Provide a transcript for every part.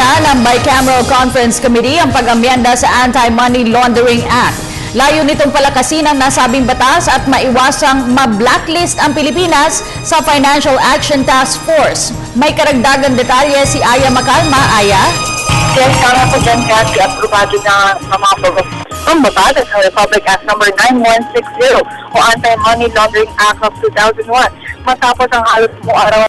na ng Bicameral Conference Committee ang pag-amyenda sa Anti-Money Laundering Act. Layo nitong palakasin ang nasabing batas at maiwasang ma-blacklist ang Pilipinas sa Financial Action Task Force. May karagdagan detalye si Aya Macalma. Aya? Yes, para po dyan kasi aprobado na sa mga ang batas sa Republic Act No. 9160 o Anti-Money Laundering Act of 2001 matapos ang halos mo araw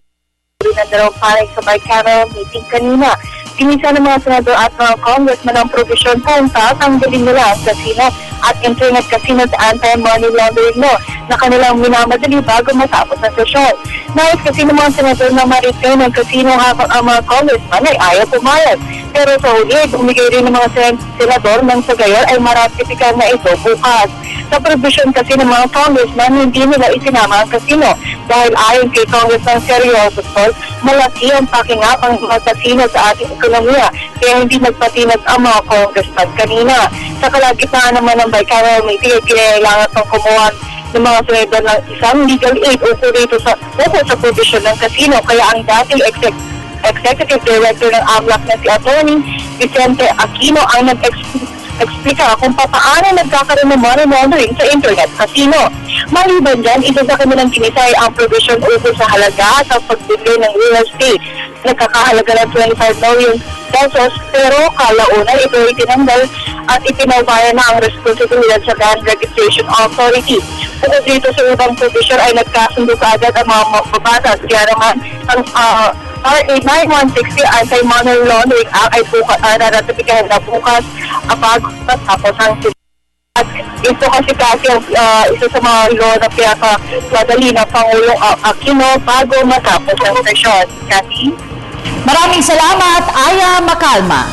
ng dalawang panig sa bicameral meeting kanina. Pinisa ng mga senador at mga congressman ang provision kung tatanggalin nila ang casino at internet casino sa anti-money laundering law na kanilang minamadali bago matapos ang sesyon. Nais kasi ng mga senador na ma-retain ang casino habang ang mga congressman ay ayaw pumayag. Pero sa huli, bumigay rin ng mga senador ng sa gayon ay maratifikahan na ito bukas. Sa provision kasi ng mga congressman, hindi nila isinama ang casino dahil ayon kay Congressman Sergio Alcazar, malaki ang pakinga ang mga casino sa ating ekonomiya kaya hindi nagpatinag ang mga congressman kanina. Sa kalagitnaan naman ng bicameral meeting ay kinailangan pang kumuha ng mga senador ng isang legal aid ukol dito sa provision ng casino kaya ang dating Executive Director ng AMLAC na si Atty. Vicente Aquino ang nag-explika kung paano nagkakaroon ng money laundering sa internet casino. Maliban dyan, ito sa kanilang kinisay ang provision ukol sa halaga sa pagbili ng real estate. Nagkakahalaga ng 25 million pesos pero kalauna ito ay tinanggal at ipinaubaya na ang responsibilidad sa Land Registration Authority. Bukod dito sa ibang provision ay nagkasundo kaagad ang mga mababatas. Kaya naman, ang RA 9160 Anti-Money Laundering Act ay naratipikahin na bukas bago matapos ang at ito kasi ang isa sa mga law na pinakamadali ng Pangulong Aquino bago matapos ang sesyon. Kathy? Maraming salamat, Aya Macalma.